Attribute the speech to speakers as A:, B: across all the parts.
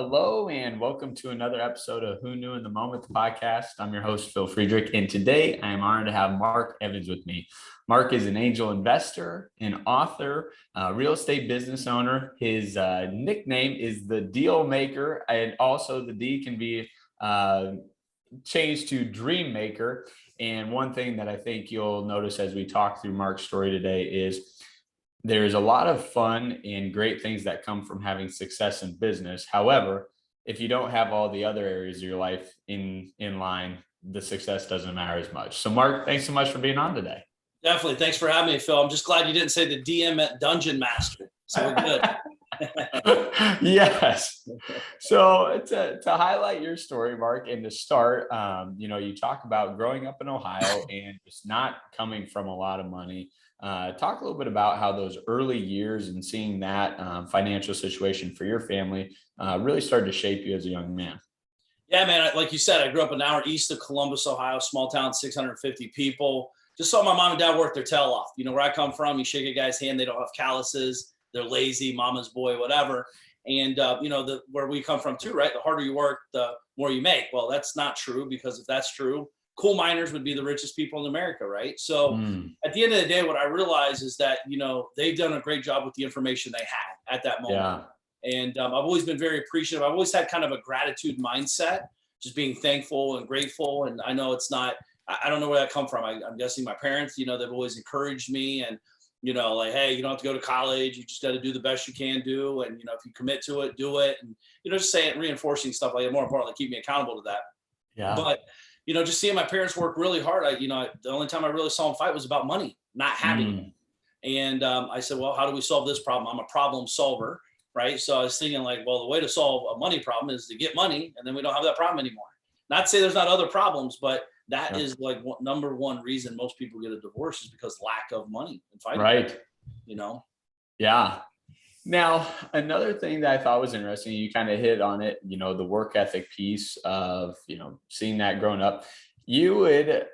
A: Hello and welcome to another episode of Who Knew in the Moment, the podcast. I'm your host, Phil Friedrich, and today I am honored to have Mark Evans with me. Mark is an angel investor, an author, real estate business owner. His nickname is the Deal Maker, and also the D can be changed to Dream Maker. And one thing that I think you'll notice as we talk through Mark's story today is there's a lot of fun and great things that come from having success in business. However, if you don't have all the other areas of your life in line, the success doesn't matter as much. So Mark, thanks so much for being on today.
B: Definitely. Thanks for having me, Phil. I'm just glad you didn't say the DM at Dungeon Master. So we're good.
A: Yes. So to highlight your story, Mark, and to start, you talk about growing up in Ohio and just not coming from a lot of money. Talk a little bit about how those early years and seeing that financial situation for your family really started to shape you as a young man.
B: Yeah, man. Like you said, I grew up an hour east of Columbus, Ohio, small town, 650 people. Just saw my mom and dad work their tail off. You know, where I come from, you shake a guy's hand, they don't have calluses. They're lazy, mama's boy, whatever. And, where we come from too, right? The harder you work, the more you make. Well, that's not true, because if that's true, coal miners would be the richest people in America, right? So at the end of the day, what I realize is that, they've done a great job with the information they had at that moment. Yeah. And I've always been very appreciative. I've always had kind of a gratitude mindset, just being thankful and grateful. And I know it's not, I don't know where that come from. I'm guessing my parents, they've always encouraged me and, like, hey, you don't have to go to college. You just got to do the best you can do. And, if you commit to it, do it. And, just saying, reinforcing stuff like that. More importantly, keep me accountable to that. Yeah. But, just seeing my parents work really hard. The only time I really saw them fight was about money, not having it. And I said, well, how do we solve this problem? I'm a problem solver, right? So I was thinking like, well, the way to solve a money problem is to get money, and then we don't have that problem anymore. Not to say there's not other problems, but that is like number one reason most people get a divorce is because lack of money and fighting.
A: Right.
B: Yeah.
A: Now, another thing that I thought was interesting, you kind of hit on it, the work ethic piece of, seeing that growing up. You would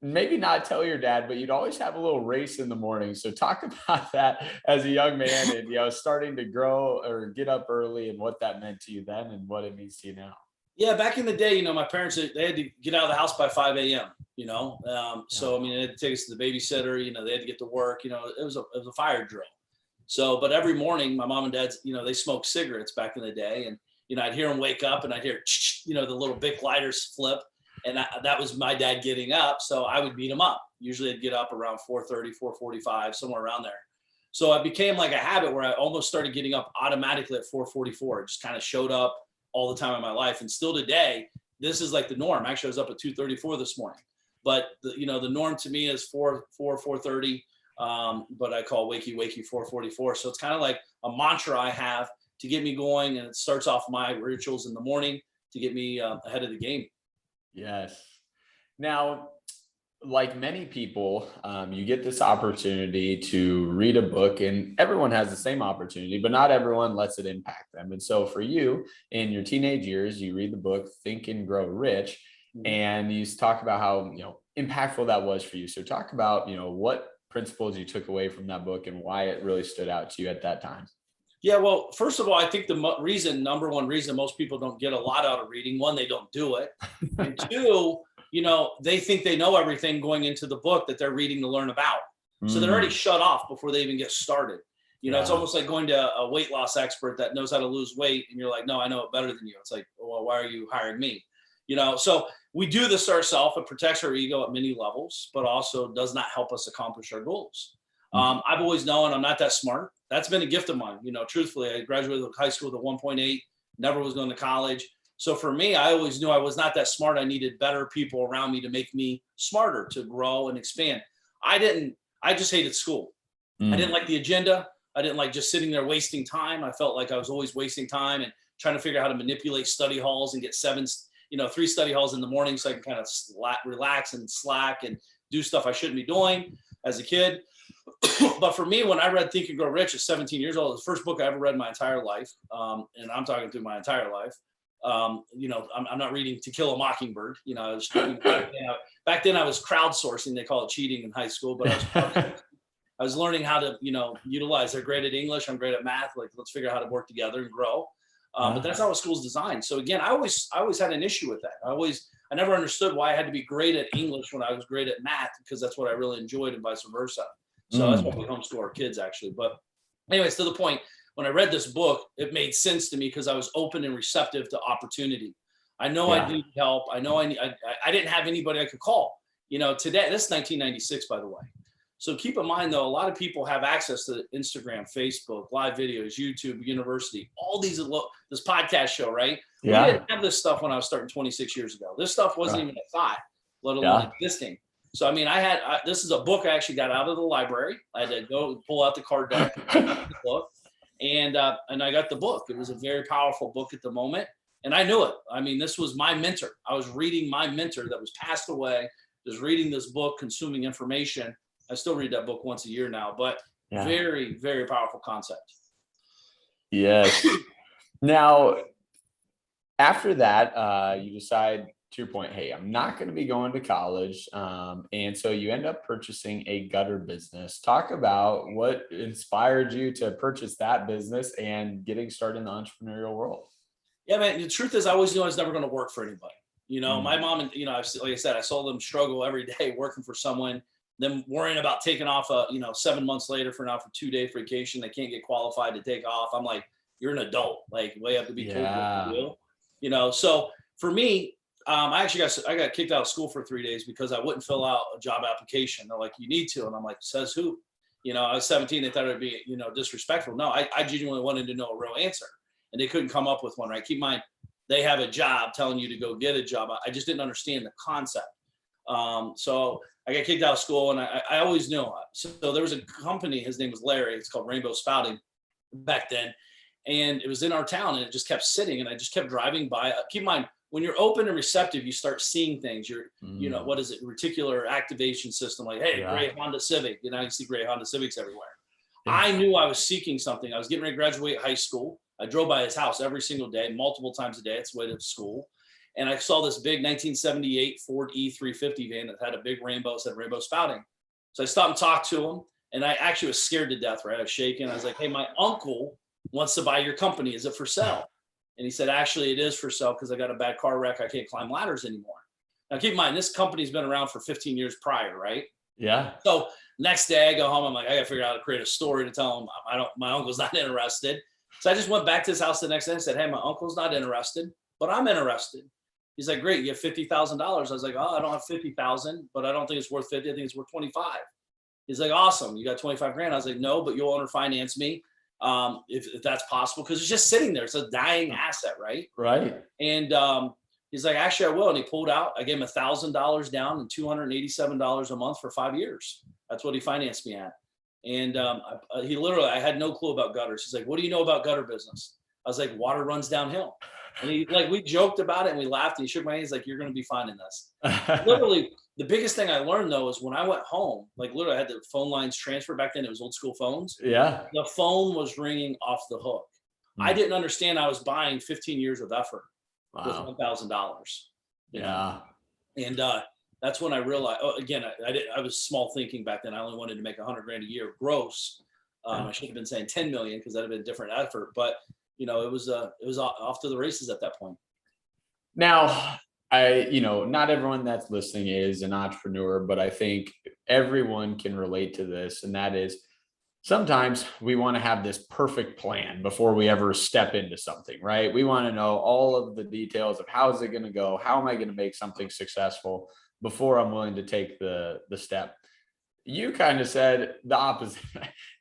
A: maybe not tell your dad, but you'd always have a little race in the morning. So talk about that as a young man and, starting to grow or get up early and what that meant to you then and what it means to you now.
B: Yeah, back in the day, my parents, they had to get out of the house by 5 a.m., So, they had to take us to the babysitter, they had to get to work, it was a fire drill. So, but every morning, my mom and dad's, they smoked cigarettes back in the day. And, I'd hear them wake up and I'd hear, the little Bic lighters flip. And that was my dad getting up. So I would beat him up. Usually I'd get up around 4:30, 4:45, somewhere around there. So it became like a habit where I almost started getting up automatically at 4:44. It just kind of showed up all the time in my life. And still today, this is like the norm. Actually, I was up at 2:34 this morning. But, the norm to me is 4:30. But I call wakey 4:44. So it's kind of like a mantra I have to get me going. And it starts off my rituals in the morning to get me ahead of the game.
A: Yes. Now, like many people, you get this opportunity to read a book, and everyone has the same opportunity, but not everyone lets it impact them. And so for you, in your teenage years, you read the book, Think and Grow Rich, and you talk about how, impactfful that was for you. So talk about, what principles you took away from that book and why it really stood out to you at that time.
B: Yeah, well, first of all, I think the number one reason most people don't get a lot out of reading, one, they don't do it. And two, they think they know everything going into the book that they're reading to learn about. So they're already shut off before they even get started. It's almost like going to a weight loss expert that knows how to lose weight. And you're like, no, I know it better than you. It's like, well, why are you hiring me? So we do this ourselves. It protects our ego at many levels, but also does not help us accomplish our goals. I've always known I'm not that smart. That's been a gift of mine. Truthfully, I graduated high school with a 1.8, never was going to college. So for me, I always knew I was not that smart. I needed better people around me to make me smarter, to grow and expand. I just hated school. I didn't like the agenda. I didn't like just sitting there wasting time. I felt like I was always wasting time and trying to figure out how to manipulate study halls and get 3 study halls in the morning so I can kind of relax and slack and do stuff I shouldn't be doing as a kid. But for me, when I read Think and Grow Rich at 17 years old, it was the first book I ever read in my entire life. And I'm talking through my entire life. I'm not reading To Kill a Mockingbird. Back then I was crowdsourcing. They call it cheating in high school, but I was learning how to, utilize. They're great at English. I'm great at math. Like, let's figure out how to work together and grow. But that's not what school's designed. So again, I always had an issue with that. I never understood why I had to be great at English when I was great at math, because that's what I really enjoyed, and vice versa. So that's why we homeschool our kids, actually. But anyways, to the point, when I read this book, it made sense to me because I was open and receptive to opportunity. I know I need help. I know I didn't have anybody I could call. Today, this is 1996, by the way. So keep in mind, though, a lot of people have access to Instagram, Facebook, live videos, YouTube, university, all these, this podcast show, right?
A: Yeah.
B: We didn't have this stuff when I was starting 26 years ago. This stuff wasn't even a thought, let alone existing. So, I mean, this is a book I actually got out of the library. I had to go pull out the card deck, the book, and I got the book. It was a very powerful book at the moment, and I knew it. I mean, this was my mentor. I was reading my mentor that was passed away, just reading this book, consuming information. I still read that book once a year now, but very, very powerful concept.
A: Yes. Now, after that, you decide, to your point, hey, I'm not going to be going to college. And so you end up purchasing a gutter business. Talk about what inspired you to purchase that business and getting started in the entrepreneurial world.
B: Yeah, man. The truth is, I always knew I was never going to work for anybody. My mom and, like I said, I saw them struggle every day working for someone, them worrying about taking off, 7 months later for 2-day vacation. They can't get qualified to take off. I'm like, you're an adult. Like, we have to be told what to do. So for me, I got kicked out of school for 3 days because I wouldn't fill out a job application. They're like, you need to. And I'm like, says who? I was 17. They thought it would be, disrespectful. No, I genuinely wanted to know a real answer. And they couldn't come up with one, right? Keep in mind, they have a job telling you to go get a job. I just didn't understand the concept. So I got kicked out of school, and I always knew. So there was a company, his name was Larry. It's called Rainbow Spouting back then. And it was in our town, and it just kept sitting, and I just kept driving by. Keep in mind, when you're open and receptive, you start seeing things. What is it? Reticular activation system. Like, hey, gray Honda Civic. You see gray Honda Civics everywhere. I knew I was seeking something. I was getting ready to graduate high school. I drove by his house every single day, multiple times a day. It's the way to school. And I saw this big 1978 Ford E350 van that had a big rainbow, said Rainbow Spouting. So I stopped and talked to him, and I actually was scared to death, right? I was shaking. I was like, hey, my uncle wants to buy your company. Is it for sale? And he said, actually, it is for sale because I got a bad car wreck. I can't climb ladders anymore. Now, keep in mind, this company's been around for 15 years prior, right?
A: Yeah.
B: So next day I go home. I'm like, I got to figure out how to create a story to tell him my uncle's not interested. So I just went back to his house the next day and said, hey, my uncle's not interested, but I'm interested. He's like, great, you have $50,000. I was like, oh, I don't have 50,000, but I don't think it's worth 50. I think it's worth 25. He's like, awesome, you got 25 grand. I was like, no, but you'll owner finance me if that's possible, because it's just sitting there. It's a dying asset, right?
A: Right.
B: And he's like, actually, I will. And he pulled out. I gave him $1,000 down and $287 a month for 5 years. That's what he financed me at. And I had no clue about gutters. He's like, what do you know about gutter business? I was like, water runs downhill. And we joked about it and we laughed, and he shook my hand. He's like, you're going to be fine in this. Literally, the biggest thing I learned, though, is when I went home, literally I had the phone lines transferred back then. It was old school phones.
A: Yeah.
B: The phone was ringing off the hook. I didn't understand I was buying 15 years of effort with $1,000.
A: Yeah.
B: And that's when I realized, again, I was small thinking back then. I only wanted to make 100 grand a year gross. I should have been saying 10 million because that'd have been a different effort. But it was off to the races at that point.
A: Now, not everyone that's listening is an entrepreneur, but I think everyone can relate to this. And that is, sometimes we want to have this perfect plan before we ever step into something, right? We want to know all of the details of how is it going to go? How am I going to make something successful before I'm willing to take the step? You kind of said the opposite.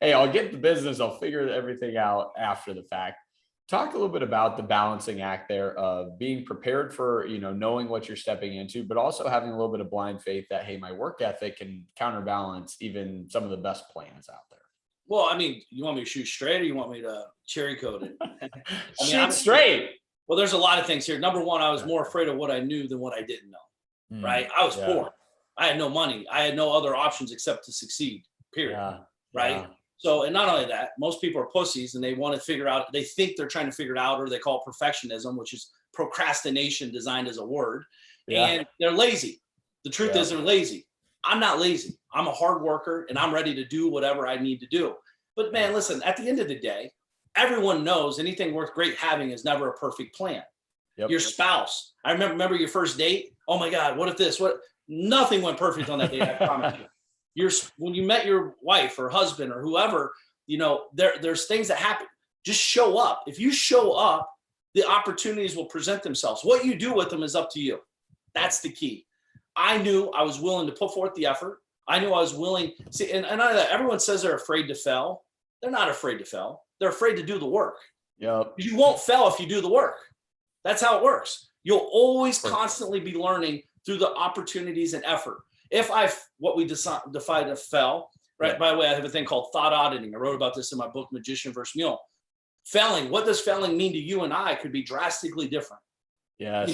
A: Hey, I'll get the business. I'll figure everything out after the fact. Talk a little bit about the balancing act there of being prepared for, knowing what you're stepping into, but also having a little bit of blind faith that, hey, my work ethic can counterbalance even some of the best plans out there.
B: Well, I mean, you want me to shoot straight, or you want me to cherry coat it?
A: Shoot straight.
B: Well, there's a lot of things here. Number one, I was more afraid of what I knew than what I didn't know, right? I was poor. I had no money. I had no other options except to succeed, period. Right? Yeah. So, and not only that, most people are pussies and they want to figure out, they think they're trying to figure it out, or they call it perfectionism, which is procrastination designed as a word. Yeah. And they're lazy. The truth is they're lazy. I'm not lazy. I'm a hard worker and I'm ready to do whatever I need to do. But man, listen, at the end of the day, everyone knows anything worth great having is never a perfect plan.
A: Yep.
B: Your spouse, I remember your first date. Oh my God, what if this? What? Nothing went perfect on that date. I promise you. When you met your wife or husband or whoever, there's things that happen. Just show up. If you show up, the opportunities will present themselves. What you do with them is up to you. That's the key. I knew I was willing to put forth the effort. I knew I was willing. See, and everyone says they're afraid to fail. They're not afraid to fail. They're afraid to do the work.
A: Yep.
B: You won't fail if you do the work. That's how it works. You'll always constantly be learning through the opportunities and effort. What we define as fail, right? Yeah. By the way, I have a thing called thought auditing. I wrote about this in my book, Magician versus Mule. Failing, what does failing mean to you and I could be drastically different.
A: Yes.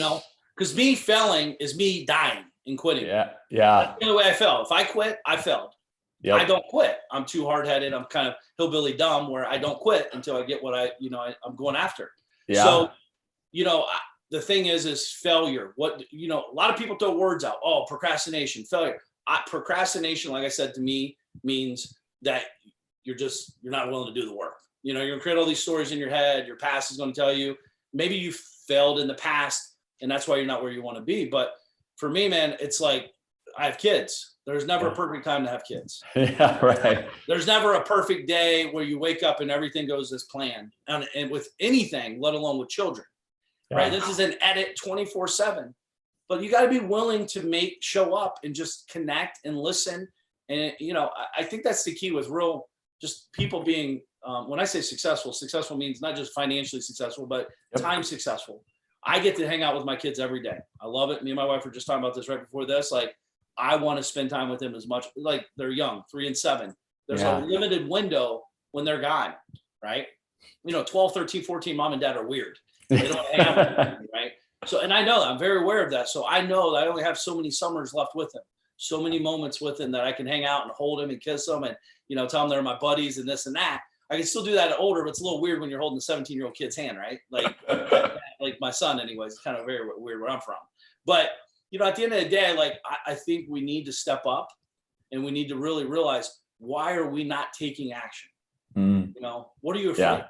B: Because me failing is me dying and quitting.
A: Yeah.
B: That's the only way I fail. If I quit, I failed.
A: Yep.
B: I don't quit. I'm too hard-headed. I'm kind of hillbilly dumb where I don't quit until I get what I'm going after.
A: Yeah.
B: So, the thing is failure. A lot of people throw words out. Oh, procrastination, failure. Procrastination, like I said, to me means that you're not willing to do the work. You're going to create all these stories in your head. Your past is going to tell you maybe you failed in the past and that's why you're not where you want to be. But for me, man, it's like I have kids. There's never a perfect time to have kids.
A: Yeah, right.
B: There's never a perfect day where you wake up and everything goes as planned. And with anything, let alone with children, right? This is an edit 24/7. But you got to be willing to show up and just connect and listen. And, I think that's the key with just people being, when I say successful means not just financially successful, but time successful. I get to hang out with my kids every day. I love it. Me and my wife were just talking about this right before this. Like, I want to spend time with them as much, like they're young, 3 and 7. There's a limited window when they're gone, right? 12, 13, 14, mom and dad are weird. They don't hang out with me, right? So, and I know that. I'm very aware of that. So I know that I only have so many summers left with them, so many moments with them that I can hang out and hold them and kiss them and, tell them they're my buddies and this and that. I can still do that at older, but it's a little weird when you're holding a 17-year-old kid's hand, right? Like my son anyways, it's kind of very weird where I'm from. But, at the end of the day, I think we need to step up and we need to really realize, why are we not taking action? What are you afraid of?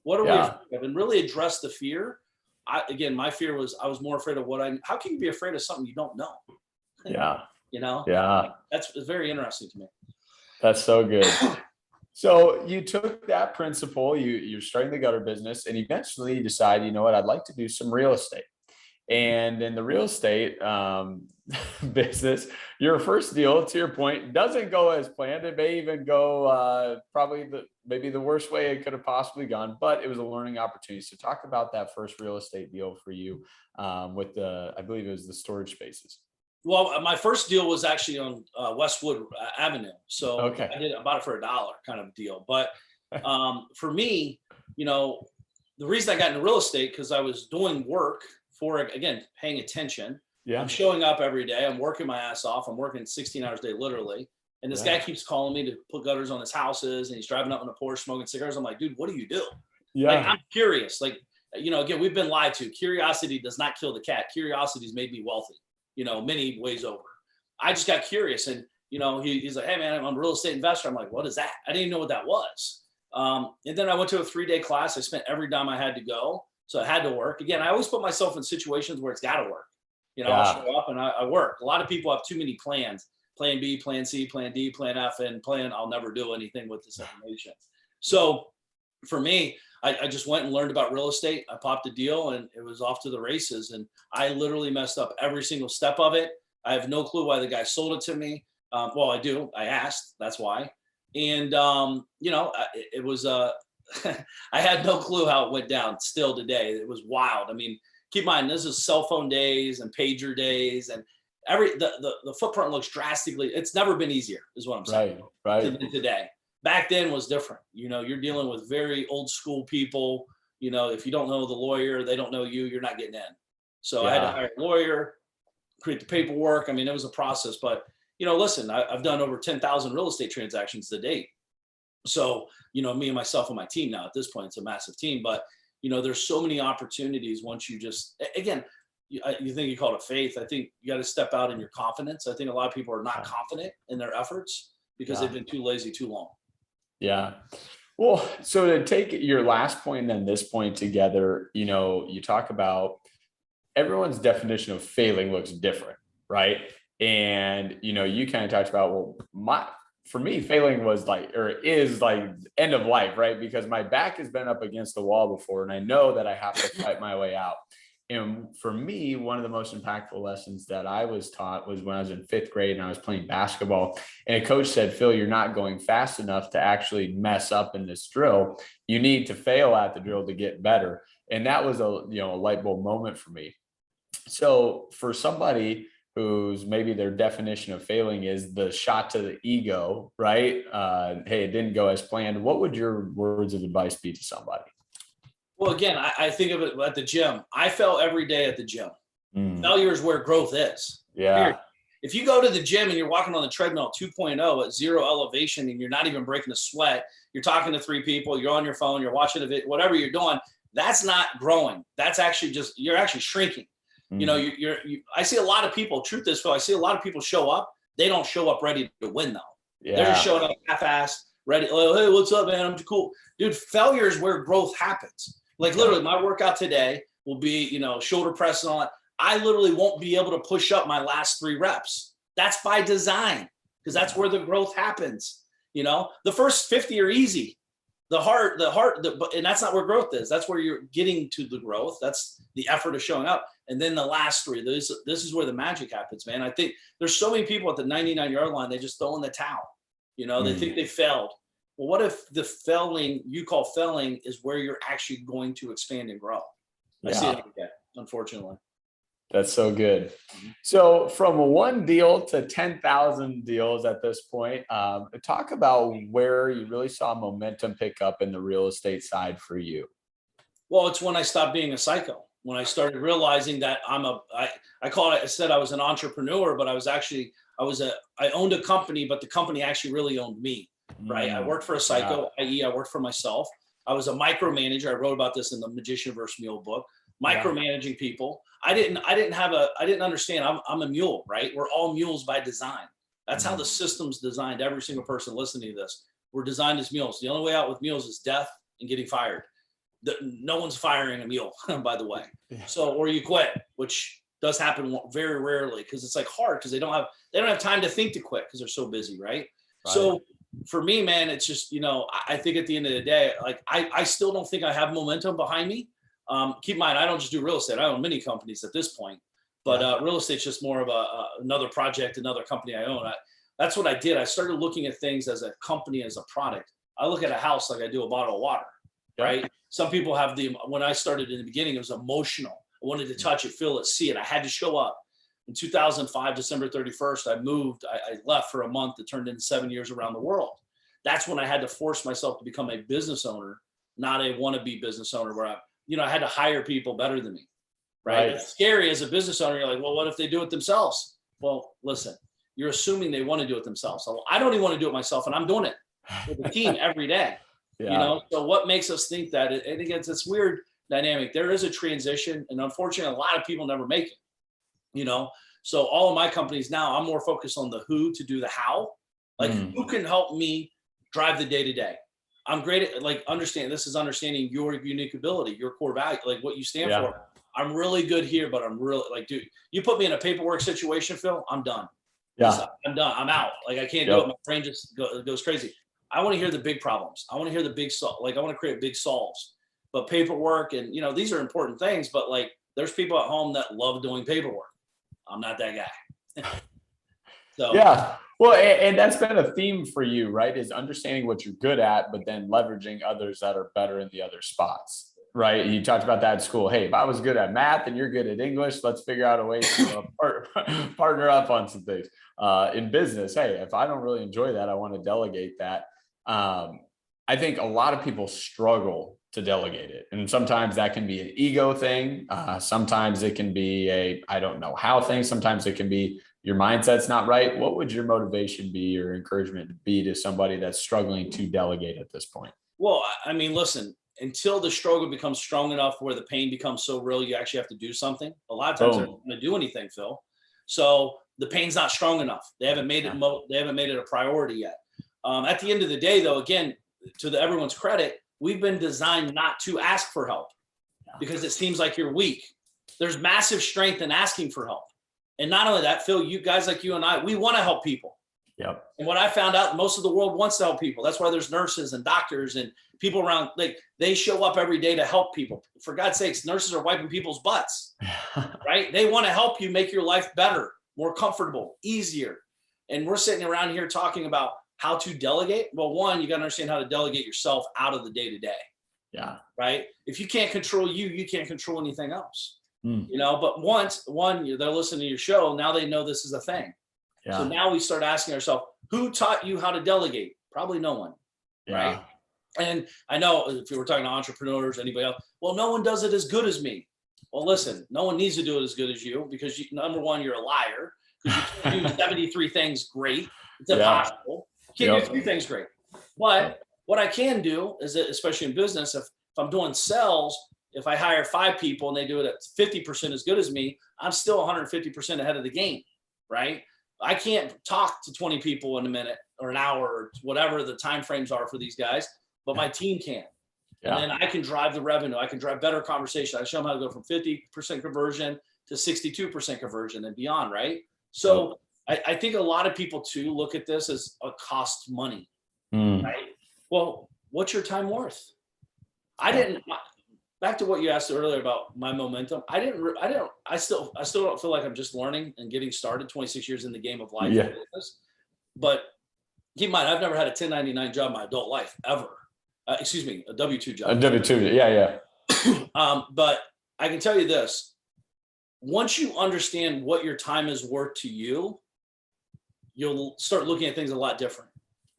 B: What are we afraid of? And really address the fear. My fear was I was more afraid of how can you be afraid of something you don't know?
A: Yeah.
B: That's very interesting to me.
A: That's so good. So you took that principle, you're starting the gutter business, and eventually you decide, I'd like to do some real estate. And in the real estate business, your first deal, to your point, doesn't go as planned. It may even go maybe the worst way it could have possibly gone, but it was a learning opportunity. So talk about that first real estate deal for you with I believe it was the storage spaces.
B: Well, my first deal was actually on Westwood Avenue. So I bought it for $1 kind of deal. But for me, the reason I got into real estate, because I was doing work for, again, paying attention. Yeah. I'm showing up every day. I'm working my ass off. I'm working 16 hours a day, literally. And this guy keeps calling me to put gutters on his houses, and he's driving up in a Porsche smoking cigars. I'm like, dude, what do you do? Yeah. I'm curious. Again, we've been lied to. Curiosity does not kill the cat. Curiosity's made me wealthy, many ways over. I just got curious, and, he's like, hey man, I'm a real estate investor. I'm like, what is that? I didn't even know what that was. And then I went to a 3-day class. I spent every dime I had to go. So I had to work. Again, I always put myself in situations where it's got to work. I'll show up and I work. A lot of people have too many plans: plan B, plan C, plan D, plan F, and plan I'll never do anything with this information. So for me, I just went and learned about real estate. I popped a deal and it was off to the races. And I literally messed up every single step of it. I have no clue why the guy sold it to me. Well, I do. I asked. That's why. And, it was I had no clue how it went down still today. It was wild. I mean, keep in mind, this is cell phone days and pager days, and the footprint looks drastically, it's never been easier is what I'm saying. Right. Today. Back then was different. You're dealing with very old school people. If you don't know the lawyer, they don't know you, you're not getting in. So I had to hire a lawyer, create the paperwork. I mean, it was a process, but listen, I've done over 10,000 real estate transactions to date. So, me and myself and my team now, at this point, it's a massive team, but, there's so many opportunities once you just, again, you think you call it faith. I think you got to step out in your confidence. I think a lot of people are not confident in their efforts because they've been too lazy too long.
A: Yeah. Well, so to take your last point and then this point together, you talk about everyone's definition of failing looks different, right? And you kind of talked about, well, for me, failing was like, or is like end of life, right? Because my back has been up against the wall before, and I know that I have to fight my way out. And for me, one of the most impactful lessons that I was taught was when I was in fifth grade and I was playing basketball. And a coach said, Phil, you're not going fast enough to actually mess up in this drill. You need to fail at the drill to get better. And that was a light bulb moment for me. So for somebody who's maybe their definition of failing is the shot to the ego, right? Hey, it didn't go as planned. What would your words of advice be to somebody?
B: Well, again, I think of it at the gym. I fail every day at the gym. Failure is where growth is.
A: Yeah.
B: Period. If you go to the gym and you're walking on the treadmill 2.0 at zero elevation and you're not even breaking a sweat, you're talking to three people, you're on your phone, you're watching a video, whatever you're doing, that's not growing. That's actually you're actually shrinking. I see a lot of people, truth is, Phil, I see a lot of people show up. They don't show up ready to win though. Yeah. They're just showing up half-assed, ready. Oh, hey, what's up, man? I'm too cool. Dude, failure is where growth happens. Like literally my workout today will be, shoulder press and all that. I literally won't be able to push up my last 3 reps. That's by design because that's where the growth happens. The first 50 are easy. And that's not where growth is. That's where you're getting to the growth. That's the effort of showing up. And then the last 3, this is where the magic happens, man. I think there's so many people at the 99-yard line, they just throw in the towel. They think they failed. Well, what if the failing you call failing is where you're actually going to expand and grow? I see it every day, unfortunately.
A: That's so good. So from 1 deal to 10,000 deals at this point, talk about where you really saw momentum pick up in the real estate side for you.
B: Well, it's when I stopped being a psycho. When I started realizing that I said I was an entrepreneur, but I owned a company, but the company actually really owned me, right? I worked for a psycho, i.e. I worked for myself. I was a micromanager. I wrote about this in the Magician vs. Mule book. Micromanaging people. I didn't understand. I'm a mule, right? We're all mules by design. That's how the system's designed. Every single person listening to this, we're designed as mules. The only way out with mules is death and getting fired. No one's firing a mule, by the way. So, or you quit, which does happen very rarely because it's like hard because they don't have time to think to quit because they're so busy, right? So for me, man, it's just, I think at the end of the day, like I still don't think I have momentum behind me. Keep in mind, I don't just do real estate. I own many companies at this point, but real estate's just more of another project, another company I own. That's what I did. I started looking at things as a company, as a product. I look at a house like I do a bottle of water, right? Some people have when I started in the beginning, it was emotional. I wanted to touch it, feel it, see it. I had to show up. In 2005, December 31st, I moved. I left for a month. It turned into 7 years around the world. That's when I had to force myself to become a business owner, not a wannabe business owner where I had to hire people better than me, right? It's scary as a business owner. You're like, well, what if they do it themselves? Well, listen, you're assuming they want to do it themselves. So I don't even want to do it myself, and I'm doing it with the team every day. So what makes us think that? And again, it's this weird dynamic. There is a transition, and unfortunately, a lot of people never make it. So all of my companies now, I'm more focused on the who to do the how. Like who can help me drive the day to day? I'm great at understanding your unique ability, your core value, like what you stand for. I'm really good here, but I'm really dude, you put me in a paperwork situation, Phil, I'm done. I'm done. I'm out. Like I can't do it. My brain just goes crazy. I want to hear the big problems. I want to hear the big I want to create big solves. But paperwork and these are important things. But there's people at home that love doing paperwork. I'm not that guy. So
A: yeah. Well, and that's been a theme for you, right? Is understanding what you're good at, but then leveraging others that are better in the other spots, right? You talked about that at school. Hey, if I was good at math and you're good at English, let's figure out a way to partner up on some things. In business, hey, if I don't really enjoy that, I want to delegate that. I think a lot of people struggle to delegate it. And sometimes that can be an ego thing. Sometimes it can be I don't know how thing. Sometimes it can be your mindset's not right. What would your motivation be or encouragement be to somebody that's struggling to delegate at this point?
B: Well, I mean, listen, until the struggle becomes strong enough where the pain becomes so real, you actually have to do something. A lot of times they're not going to do anything, Phil. So the pain's not strong enough. They haven't made it. They haven't made it a priority yet. At the end of the day, though, again, everyone's credit, we've been designed not to ask for help because it seems like you're weak. There's massive strength in asking for help. And not only that, Phil, you guys like you and I, we want to help people.
A: Yep.
B: And what I found out, most of the world wants to help people. That's why there's nurses and doctors and people around. Like, they show up every day to help people. For God's sakes, nurses are wiping people's butts, right? They want to help you make your life better, more comfortable, easier. And we're sitting around here talking about how to delegate. Well, one, you got to understand how to delegate yourself out of the day-to-day.
A: Yeah.
B: Right. If you can't control you can't control anything else.
A: Mm.
B: But they're listening to your show. Now they know this is a thing.
A: Yeah.
B: So now we start asking ourselves, who taught you how to delegate? Probably no one.
A: Yeah.
B: Right. And I know if we were talking to entrepreneurs, anybody else, well, no one does it as good as me. Well, listen, no one needs to do it as good as you because number one, you're a liar because you can't do 73 things great. It's impossible. You can't do 3 things great. But what I can do is that, especially in business, if I'm doing sales, if I hire 5 people and they do it at 50% as good as me, I'm still 150% ahead of the game, right? I can't talk to 20 people in a minute or an hour or whatever the time frames are for these guys, but my team can. Yeah. And then I can drive the revenue. I can drive better conversation. I show them how to go from 50% conversion to 62% conversion and beyond, right? So I think a lot of people too look at this as a cost money, right? Well, what's your time worth? Back to what you asked earlier about my momentum. I still don't feel like I'm just learning and getting started 26 years in the game of life. Yeah. But keep in mind, I've never had a 1099 job in my adult life ever. A W-2 job.
A: A W-2, yeah.
B: But I can tell you this, once you understand what your time is worth to you, you'll start looking at things a lot different.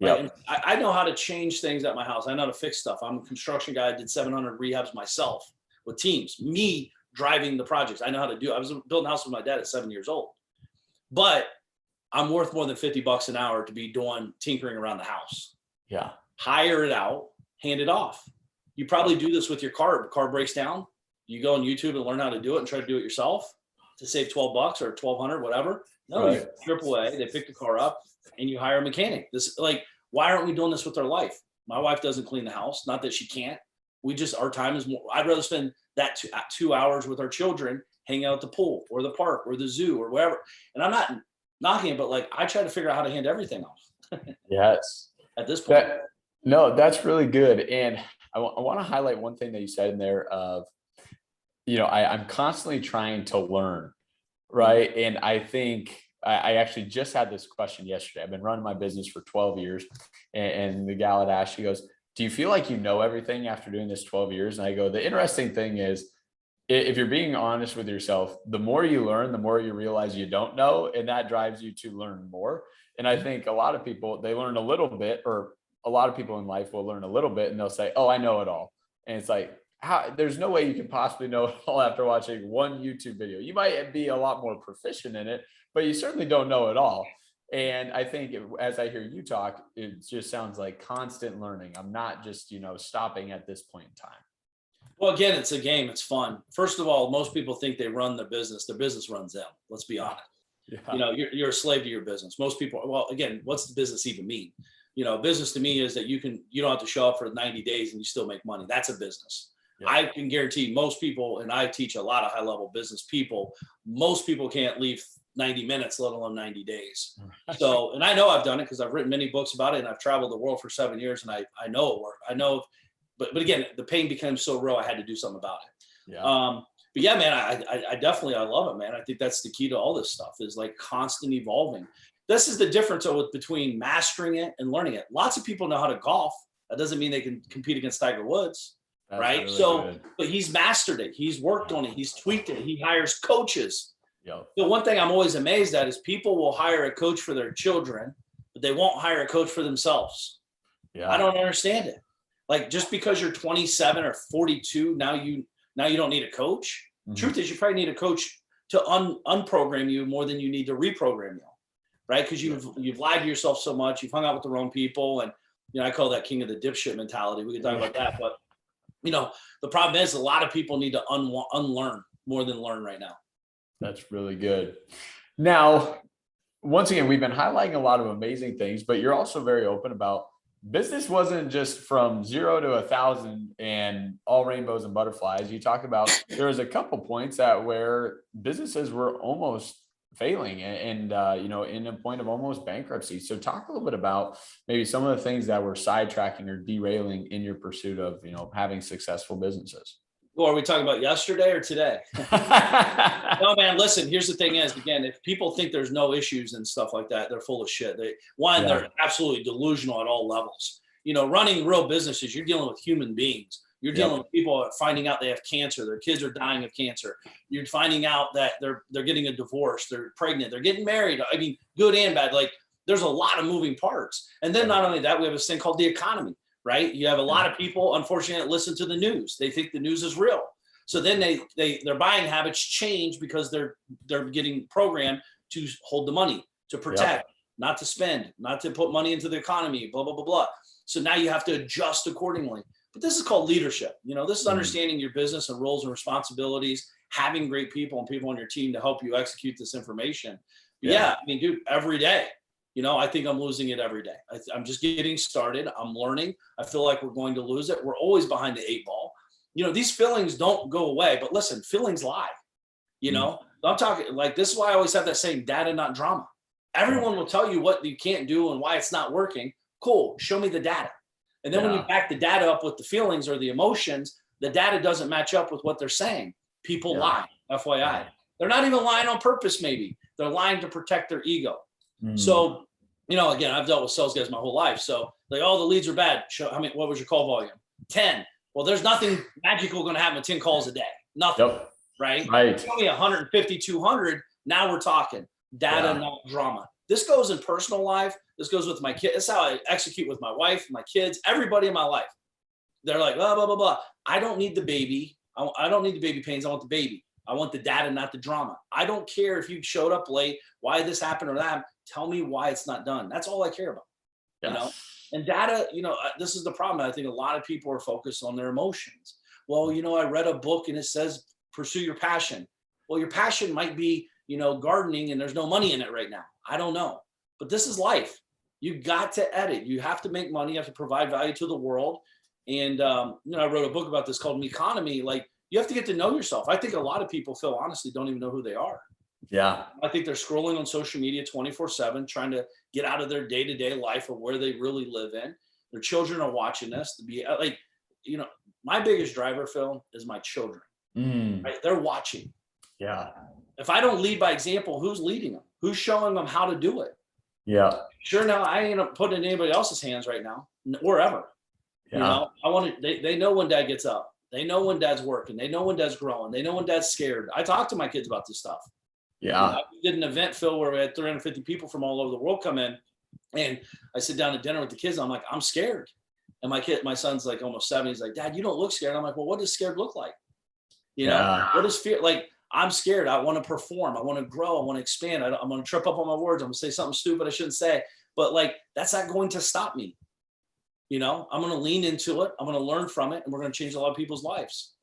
B: Right? Yep. I know how to change things at my house. I know how to fix stuff. I'm a construction guy. I did 700 rehabs myself with teams, me driving the projects. I know how to do it. I was building a house with my dad at 7 years old, but I'm worth more than $50 an hour to be doing tinkering around the house.
A: Yeah.
B: Hire it out, hand it off. You probably do this with your car. The car breaks down. You go on YouTube and learn how to do it and try to do it yourself to save $12 or $1,200, whatever. No, right. You strip away. They pick the car up and you hire a mechanic. Why aren't we doing this with our life? My wife doesn't clean the house. Not that she can't. Our time is more. I'd rather spend that 2 hours with our children, hanging out at the pool or the park or the zoo or wherever. And I'm not knocking it, but I try to figure out how to hand everything off.
A: Yes.
B: At this point.
A: That's really good. And I want to highlight one thing that you said in there of, I'm constantly trying to learn, right? And I think I actually just had this question yesterday. I've been running my business for 12 years. And the gal had asked, she goes, do you feel like you know everything after doing this 12 years? And I go, the interesting thing is, if you're being honest with yourself, the more you learn, the more you realize you don't know. And that drives you to learn more. And I think a lot of people, they learn a little bit, or a lot of people in life will learn a little bit and they'll say, oh, I know it all. And it's like, there's no way you can possibly know it all after watching one YouTube video. You might be a lot more proficient in it, but you certainly don't know it all. And I think as I hear you talk, it just sounds like constant learning. I'm not just, stopping at this point in time.
B: Well, again, it's a game. It's fun. First of all, most people think they run their business. Their business runs them. Let's be honest. Yeah. You're a slave to your business. Most people, well, again, what's the business even mean? Business to me is that you don't have to show up for 90 days and you still make money. That's a business. Yeah. I can guarantee most people, and I teach a lot of high level business people, most people can't leave 90 minutes, let alone 90 days. So, and I know I've done it because I've written many books about it and I've traveled the world for 7 years and I know it worked. I know, but again, the pain became so real, I had to do something about it. Yeah. But yeah, man, I definitely, I love it, man. I think that's the key to all this stuff is constant evolving. This is the difference between mastering it and learning it. Lots of people know how to golf. That doesn't mean they can compete against Tiger Woods. That's right. Really good. But he's mastered it. He's worked on it. He's tweaked it. He hires coaches. Yep. The one thing I'm always amazed at is people will hire a coach for their children, but they won't hire a coach for themselves. Yeah. I don't understand it. Just because you're 27 or 42, now you don't need a coach. Mm-hmm. Truth is, you probably need a coach to unprogram you more than you need to reprogram you, right? Because you've lied to yourself so much. You've hung out with the wrong people, and I call that king of the dipshit mentality. We can talk about that, but the problem is a lot of people need to unlearn more than learn right now.
A: That's really good. Now, once again, we've been highlighting a lot of amazing things, but you're also very open about business wasn't just from 0 to 1,000 and all rainbows and butterflies. You talk about there was a couple points where businesses were almost failing and in a point of almost bankruptcy. So talk a little bit about maybe some of the things that were sidetracking or derailing in your pursuit of, having successful businesses.
B: Well, are we talking about yesterday or today? No, man, listen, here's the thing is, again, if people think there's no issues and stuff like that, they're full of shit. They're absolutely delusional at all levels. Running real businesses, you're dealing with human beings. You're dealing with people finding out they have cancer. Their kids are dying of cancer. You're finding out that they're getting a divorce. They're pregnant. They're getting married. I mean, good and bad. Like, there's a lot of moving parts. And then not only that, we have this thing called the economy. Right? You have a lot of people, unfortunately, that listen to the news. They think the news is real. So then their buying habits change because they're getting programmed to hold the money, to protect, not to spend, not to put money into the economy, blah, blah, blah, blah. So now you have to adjust accordingly. But this is called leadership. This is understanding your business and roles and responsibilities, having great people and people on your team to help you execute this information. I mean, dude, every day. I think I'm losing it every day. I'm just getting started. I'm learning. I feel like we're going to lose it. We're always behind the 8 ball. These feelings don't go away, but listen, feelings lie. I'm talking like, this is why I always have that saying, data, not drama. Everyone will tell you what you can't do and why it's not working. Cool. Show me the data. And then when you back the data up with the feelings or the emotions, the data doesn't match up with what they're saying. People lie, FYI. They're not even lying on purpose. Maybe they're lying to protect their ego. So, again, I've dealt with sales guys my whole life. So like, oh, the leads are bad. What was your call volume? 10. Well, there's nothing magical going to happen with 10 calls a day. Nothing. Right? Tell me 150, 200. Now we're talking data, not drama. This goes in personal life. This goes with my kids. This is how I execute with my wife, my kids, everybody in my life. They're like, blah, blah, blah, blah. I don't need the baby. I don't need the baby pains. I want the baby. I want the data, not the drama. I don't care if you showed up late, why this happened or that. Tell me why it's not done. That's all I care about. And data, this is the problem. I think a lot of people are focused on their emotions. Well, I read a book and it says, pursue your passion. Well, your passion might be, gardening and there's no money in it right now. I don't know. But this is life. You got to edit. You have to make money. You have to provide value to the world. And, I wrote a book about this called Economy. Like, you have to get to know yourself. I think a lot of people, Phil, honestly, don't even know who they are.
A: Yeah.
B: I think they're scrolling on social media 24/7, trying to get out of their day-to-day life of where they really live in. Their children are watching this to be like, my biggest driver, Phil, is my children. Right? They're watching.
A: Yeah.
B: If I don't lead by example, who's leading them? Who's showing them how to do it?
A: Yeah.
B: Sure. Now I ain't putting in anybody else's hands right now, wherever.
A: Yeah.
B: They know when dad gets up. They know when dad's working. They know when dad's growing. They know when dad's scared. I talk to my kids about this stuff.
A: Yeah.
B: We did an event, Phil, where we had 350 people from all over the world come in. And I sit down to dinner with the kids. And I'm like, I'm scared. And my son's like almost 7. He's like, Dad, you don't look scared. I'm like, well, what does scared look like? What is fear? Like, I'm scared. I want to perform. I want to grow. I want to expand. I'm going to trip up on my words. I'm going to say something stupid I shouldn't say. But like, that's not going to stop me. I'm going to lean into it. I'm going to learn from it. And we're going to change a lot of people's lives.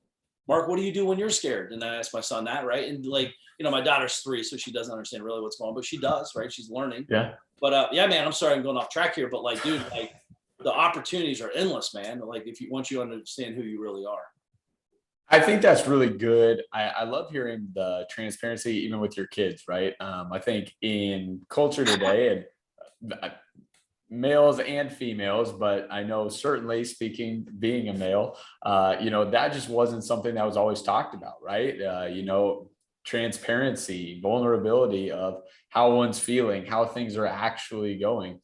B: Mark, what do you do when you're scared? And I asked my son that, right? And like, my daughter's 3, so she doesn't understand really what's going on, but she does, right? She's learning.
A: Yeah.
B: But man, I'm sorry I'm going off track here, but like, dude, like the opportunities are endless, man. Like once you understand who you really are.
A: I think that's really good. I love hearing the transparency, even with your kids, right? I think in culture today, and males and females, but I know certainly speaking, being a male, that just wasn't something that was always talked about, right? Transparency, vulnerability of how one's feeling, how things are actually going.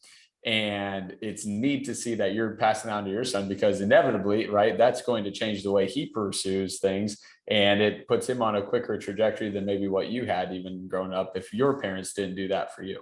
A: And it's neat to see that you're passing on to your son, because inevitably, right, that's going to change the way he pursues things. And it puts him on a quicker trajectory than maybe what you had even growing up if your parents didn't do that for you.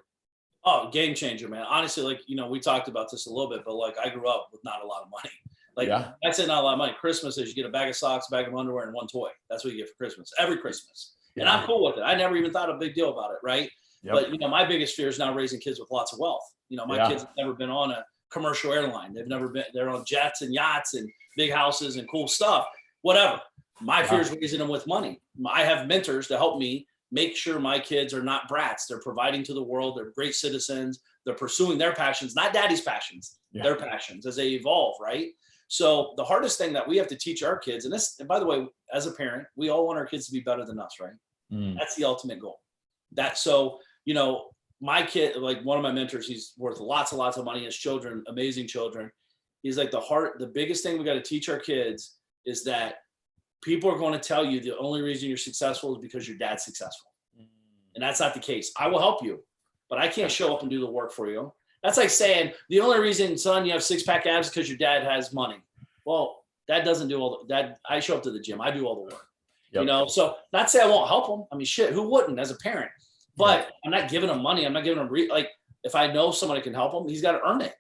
B: Oh, game changer, man. Honestly, like, we talked about this a little bit, but like I grew up with not a lot of money. Like I said, not a lot of money. Christmas is you get a bag of socks, a bag of underwear, and one toy. That's what you get for Christmas, every Christmas. Yeah. And I'm cool with it. I never even thought a big deal about it, right? Yep. But, my biggest fear is now raising kids with lots of wealth. My kids have never been on a commercial airline. They're on jets and yachts and big houses and cool stuff, whatever. My fear is raising them with money. I have mentors to help me make sure my kids are not brats. They're providing to the world. They're great citizens. They're pursuing their passions, not daddy's passions. their passions as they evolve, right? So the hardest thing that we have to teach our kids, and by the way, as a parent, we all want our kids to be better than us, right?
A: Mm.
B: That's the ultimate goal. My kid, like one of my mentors, he's worth lots and lots of money. His children, amazing children. He's like the biggest thing we got to teach our kids is that people are going to tell you the only reason you're successful is because your dad's successful. And that's not the case. I will help you, but I can't show up and do the work for you. That's like saying the only reason, son, you have 6-pack abs because your dad has money. Well, dad doesn't do all that. I show up to the gym. I do all the work. Yep. So not say I won't help them. I mean, shit, who wouldn't as a parent? But I'm not giving them money. I'm not giving them if I know somebody can help him, he's got to earn it.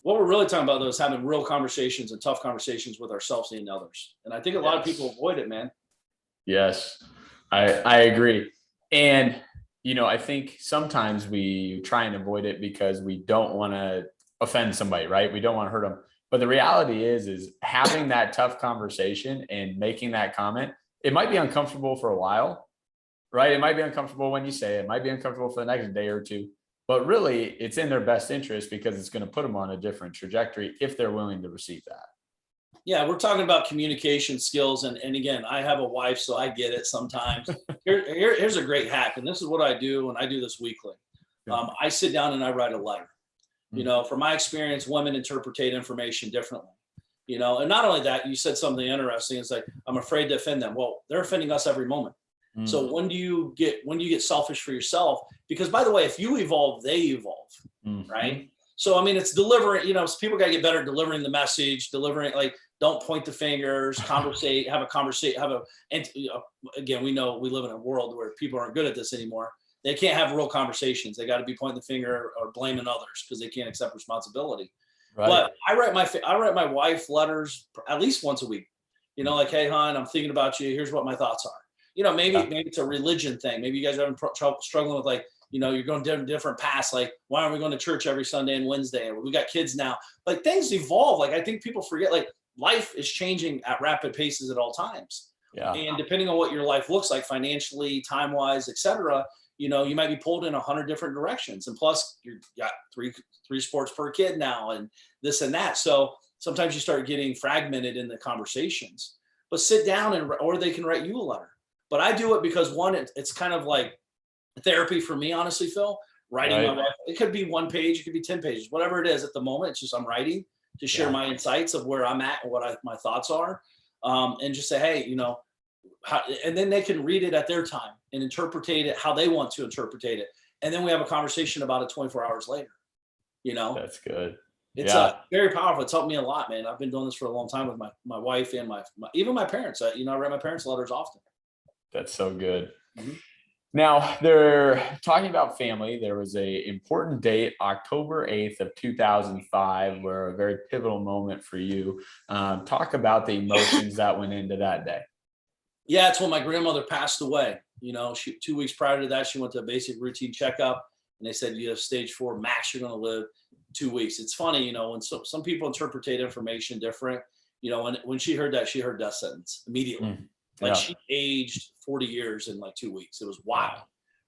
B: What we're really talking about though is having real conversations and tough conversations with ourselves and others. And I think a lot of people avoid it, man.
A: Yes, I agree. And, I think sometimes we try and avoid it because we don't want to offend somebody, right? We don't want to hurt them. But the reality is having that tough conversation and making that comment, it might be uncomfortable for a while, right? It might be uncomfortable when you say it, might be uncomfortable for the next day or two, but really it's in their best interest because it's going to put them on a different trajectory if they're willing to receive that.
B: Yeah, we're talking about communication skills. And again, I have a wife, so I get it sometimes. Here's a great hack. And this is what I do, and I do this weekly. I sit down and I write a letter. From my experience, women interpret information differently. And not only that, you said something interesting. It's like, I'm afraid to offend them. Well, they're offending us every moment. So when do you get selfish for yourself? Because by the way, if you evolve, they evolve, right? So, I mean, it's delivering, people got to get better at delivering the message, don't point the fingers, conversate, have a conversation, again, we know we live in a world where people aren't good at this anymore. They can't have real conversations. They got to be pointing the finger or blaming others because they can't accept responsibility. Right. But I write my wife letters at least once a week, like, hey, hon, I'm thinking about you. Here's what my thoughts are. Maybe it's a religion thing. Maybe you guys are having trouble struggling with you're going different paths. Like, why aren't we going to church every Sunday and Wednesday? We got kids now. Things evolve. I think people forget, life is changing at rapid paces at all times. Yeah. And depending on what your life looks like financially, time-wise, et cetera, you might be pulled in 100 different directions. And plus you got three sports per kid now and this and that. So sometimes you start getting fragmented in the conversations, but sit down or they can write you a letter. But I do it because one, it's kind of like therapy for me, honestly, Phil. Writing my life. It could be 1 page, it could be 10 pages, whatever it is at the moment. It's just I'm writing to share my insights of where I'm at and what my thoughts are, and just say, hey, and then they can read it at their time and interpret it how they want to interpret it, and then we have a conversation about it 24 hours later.
A: That's good.
B: It's very powerful. It's helped me a lot, man. I've been doing this for a long time with my wife and even my parents. I write my parents letters often.
A: That's so good. Mm-hmm. Now, they're talking about family. There was a important date, October 8th of 2005, where a very pivotal moment for you. Talk about the emotions that went into that day.
B: Yeah, it's when my grandmother passed away. 2 weeks prior to that, she went to a basic routine checkup, and they said, you have stage 4 max, you're going to live 2 weeks. It's funny, when some people interpret information different, when she heard that, she heard death sentence immediately. She aged 40 years in 2 weeks. It was wild,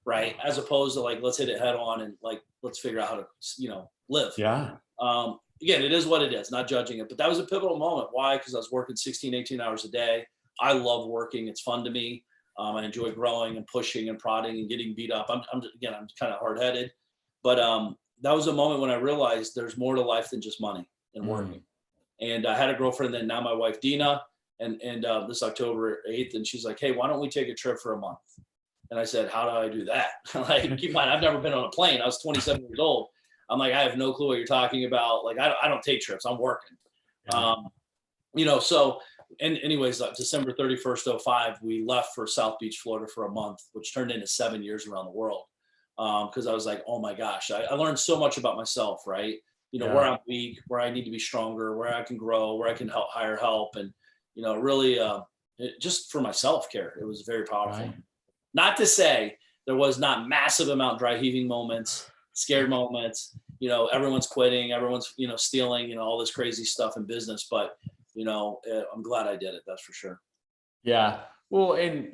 B: right? As opposed to let's hit it head on and let's figure out how to, live. Yeah. Again, it is what it is, not judging it, but that was a pivotal moment. Why? Because I was working 16, 18 hours a day. I love working. It's fun to me. I enjoy growing and pushing and prodding and getting beat up. I'm kind of hard-headed, but that was a moment when I realized there's more to life than just money and working. And I had a girlfriend then, now my wife, Dina, and this October 8th, and she's like, hey, why don't we take a trip for a month? And I said, how do I do that? Keep in mind, I've never been on a plane. I was 27 years old. I'm like, I have no clue what you're talking about. I don't take trips. I'm working. So, and anyways, December 31st, 05, we left for South Beach, Florida for a month, which turned into 7 years around the world. Because I was like, oh my gosh, I learned so much about myself, right? Where I'm weak, where I need to be stronger, where I can grow, where I can hire help. And, really just for my self-care, it was very powerful. Right. Not to say there was not massive amount dry heaving moments, scared moments, everyone's quitting, everyone's, stealing, all this crazy stuff in business. But, I'm glad I did it. That's for sure.
A: Yeah. Well, and,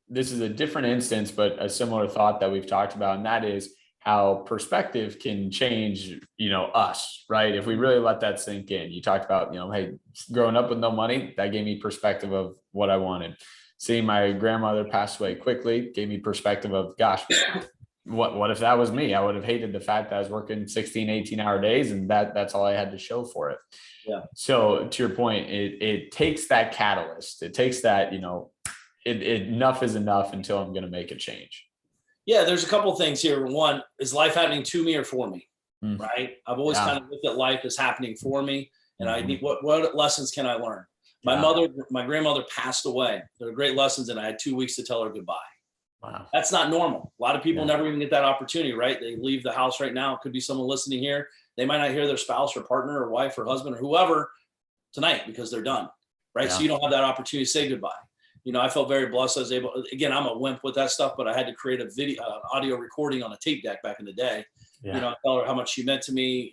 A: this is a different instance, but a similar thought that we've talked about, and that is how perspective can change, us, right? If we really let that sink in. You talked about, hey, growing up with no money, that gave me perspective of what I wanted. Seeing my grandmother pass away quickly gave me perspective of, gosh, what if that was me? I would have hated the fact that I was working 16, 18-hour days and that's all I had to show for it.
B: Yeah.
A: So to your point, it takes that catalyst. It takes that, enough is enough until I'm going to make a change.
B: Yeah, there's a couple of things here. One, is life happening to me or for me? Right? I've always kind of looked at life as happening for me, and I need what lessons can I learn? My grandmother passed away. There were great lessons, and I had 2 weeks to tell her goodbye.
A: Wow.
B: That's not normal. A lot of people never even get that opportunity, right? They leave the house right now. It could be someone listening here. They might not hear their spouse or partner or wife or husband or whoever tonight because they're done, right? So you don't have that opportunity to say goodbye. I felt very blessed. I was able, again, I'm a wimp with that stuff, but I had to create a video, audio recording on a tape deck back in the day. I tell her how much she meant to me,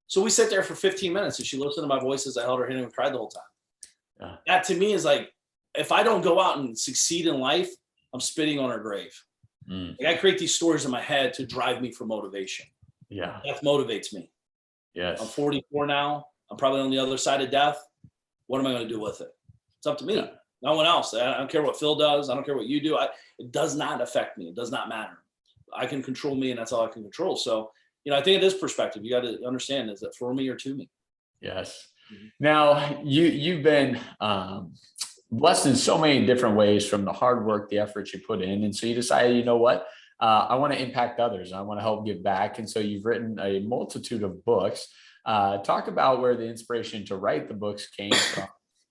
B: So we sat there for 15 minutes and she listened to my voice as I held her hand and cried the whole time. That to me is like, if I don't go out and succeed in life, I'm spitting on her grave. Like I create these stories in my head to drive me for motivation. That motivates me.
A: Yes.
B: I'm 44 now. I'm probably on the other side of death. What am I going to do with it? It's up to me. No one else. I don't care what Phil does. I don't care what you do. It does not affect me. It does not matter. I can control me, and that's all I can control. So, I think it is perspective. You got to understand, is it for me or to me?
A: Yes. Now, you've been blessed in so many different ways from the hard work, the effort you put in. And so you decided, you know what? I want to impact others. I want to help give back. And so you've written a multitude of books. Talk about where the inspiration to write the books came from.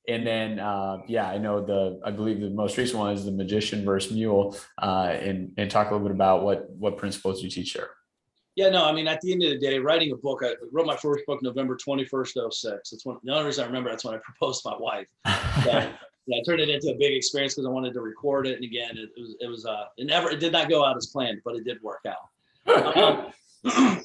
A: And then, I know I believe the most recent one is The Magician versus Mule, and talk a little bit about what principles you teach there.
B: Yeah, no, I mean, at the end of the day, writing a book, I wrote my first book, November 21st, 06. That's the only reason I remember, that's when I proposed to my wife. So, I turned it into a big experience because I wanted to record it. And again, it did not go out as planned, but it did work out.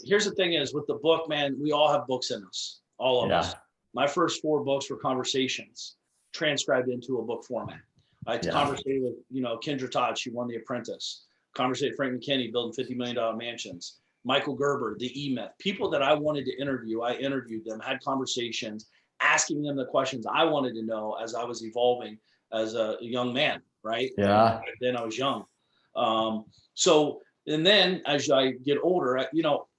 B: Here's the thing is with the book, man, we all have books in us, all of us. My first 4 books were conversations transcribed into a book format. I conversated with, Kendra Todd, she won The Apprentice. Conversated with Frank McKinney, building $50 million mansions. Michael Gerber, the E-Myth. People that I wanted to interview, I interviewed them, had conversations, asking them the questions I wanted to know as I was evolving as a young man, right?
A: Yeah.
B: Back then I was young. And then as I get older,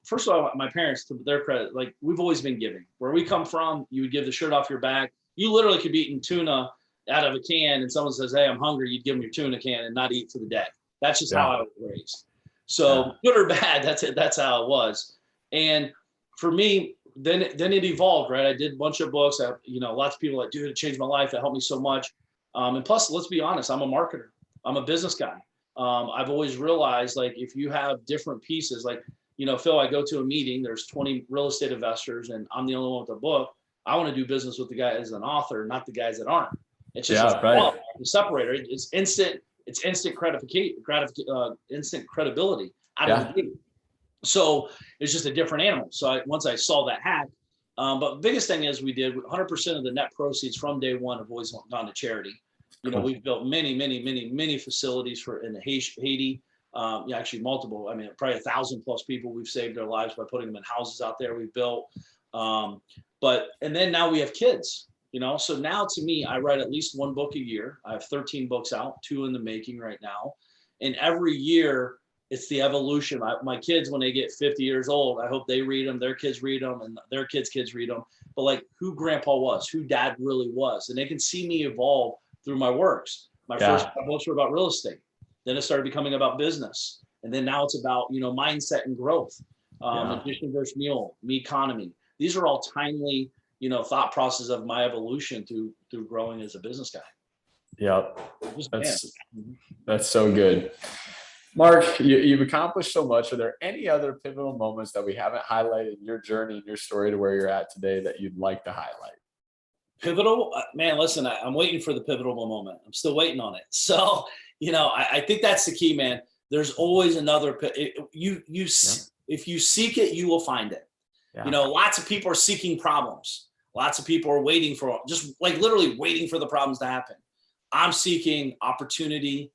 B: first of all, my parents, to their credit, like we've always been giving. Where we come from, you would give the shirt off your back. You literally could be eating tuna out of a can and someone says, hey, I'm hungry. You'd give them your tuna can and not eat for the day. That's just how I was raised. So good or bad, that's it. That's how it was. And for me, then it evolved, right? I did a bunch of books. Lots of people like, dude, it changed my life. It helped me so much. And plus, let's be honest, I'm a marketer. I'm a business guy. I've always realized, like, if you have different pieces, like, Phil, I go to a meeting, there's 20 real estate investors and I'm the only one with a book. I want to do business with the guy as an author, not the guys that aren't. It's just the separator. It's instant gratification, instant credibility out of the gate. So it's just a different animal. So once I saw that hack, but the biggest thing is we did 100% of the net proceeds from day one have always gone to charity. We've built many facilities in Haiti. Actually multiple. I mean, probably 1,000+ people we've saved their lives by putting them in houses out there we've built. And then now we have kids. So now to me, I write at least 1 book a year. I have 13 books out, 2 in the making right now. And every year it's the evolution. My kids, when they get 50 years old, I hope they read them, their kids read them, and their kids' kids read them. But like who grandpa was, who dad really was. And they can see me evolve through my works. My first books were about real estate. Then it started becoming about business. And then now it's about, mindset and growth. Magician versus Mule, Me Economy. These are all timely, thought process of my evolution through growing as a business guy.
A: Yeah, that's so good. Mark, you've accomplished so much. Are there any other pivotal moments that we haven't highlighted in your journey and your story to where you're at today that you'd like to highlight? Pivotal,
B: man, listen, I'm waiting for the pivotal moment. I'm still waiting on it. So, I think that's the key, man. There's always another, if you seek it, you will find it. Yeah. Lots of people are seeking problems. Lots of people are waiting for, just like literally waiting for the problems to happen. I'm seeking opportunity,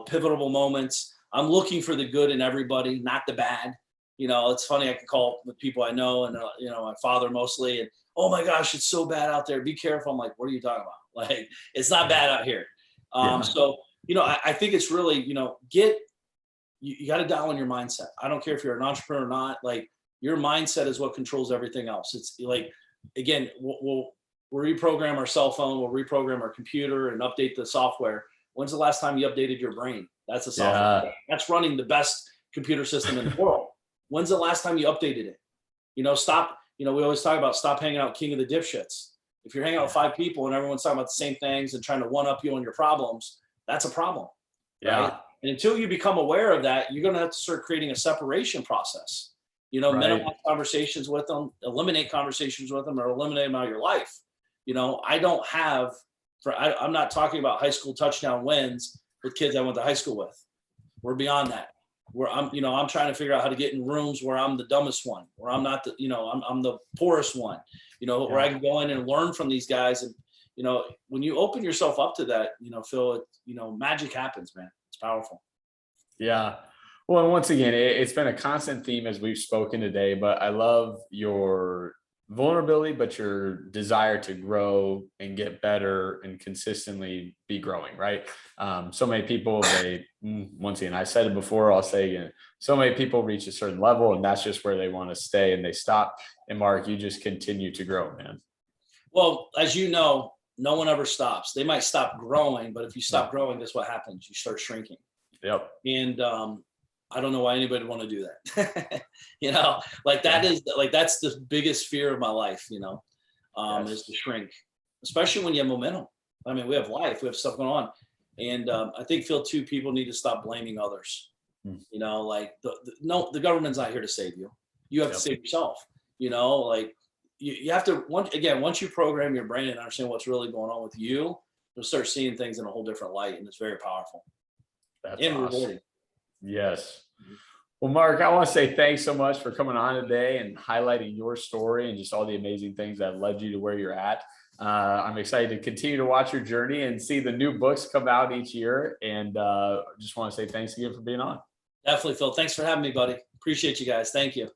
B: pivotal moments. I'm looking for the good in everybody, not the bad. It's funny. I can call the people I know and, my father mostly, and, oh my gosh, it's so bad out there. Be careful. I'm like, what are you talking about? Like, it's not bad out here.
A: Yeah.
B: So, I think it's really, you got to dial in your mindset. I don't care if you're an entrepreneur or not. Like, your mindset is what controls everything else. It's like, again, we'll reprogram our cell phone, we'll reprogram our computer and update the software. When's the last time you updated your brain? That's a software.
A: Yeah.
B: That's running the best computer system in the world. When's the last time you updated it? Stop. We always talk about stop hanging out king of the dipshits. If you're hanging out with 5 people and everyone's talking about the same things and trying to one up you on your problems, that's a problem.
A: Yeah.
B: Right? And until you become aware of that, you're going to have to start creating a separation process.
A: Right.
B: Minimize conversations with them, eliminate conversations with them, or eliminate them out of your life. I don't have, I'm not talking about high school touchdown wins with kids I went to high school with. We're beyond that. Where I'm trying to figure out how to get in rooms where I'm the dumbest one, where I'm not the, I'm the poorest one, where I can go in and learn from these guys. And, when you open yourself up to that, Phil, magic happens, man. It's powerful.
A: Yeah. Well, and once again, it's been a constant theme as we've spoken today, but I love your vulnerability, but your desire to grow and get better and consistently be growing, right? So many people, once again, I said it before, I'll say again, so many people reach a certain level and that's just where they want to stay and they stop. And Mark, you just continue to grow, man.
B: Well, as you know, no one ever stops. They might stop growing, but if you stop growing, guess what happens? You start shrinking.
A: Yep.
B: And I don't know why anybody would want to do that. That's the biggest fear of my life, is to shrink, especially when you have momentum. I mean, we have life, we have stuff going on. And I think, Phil, too, people need to stop blaming others. The government's not here to save you. You have to save yourself, you have to, once you program your brain and understand what's really going on with you, you'll start seeing things in a whole different light. And it's very powerful.
A: That's
B: and
A: awesome.
B: rewarding.
A: Yes. Well, Mark, I want to say thanks so much for coming on today and highlighting your story and just all the amazing things that led you to where you're at. I'm excited to continue to watch your journey and see the new books come out each year. And just want to say thanks again for being on.
B: Definitely, Phil. Thanks for having me, buddy. Appreciate you guys. Thank you.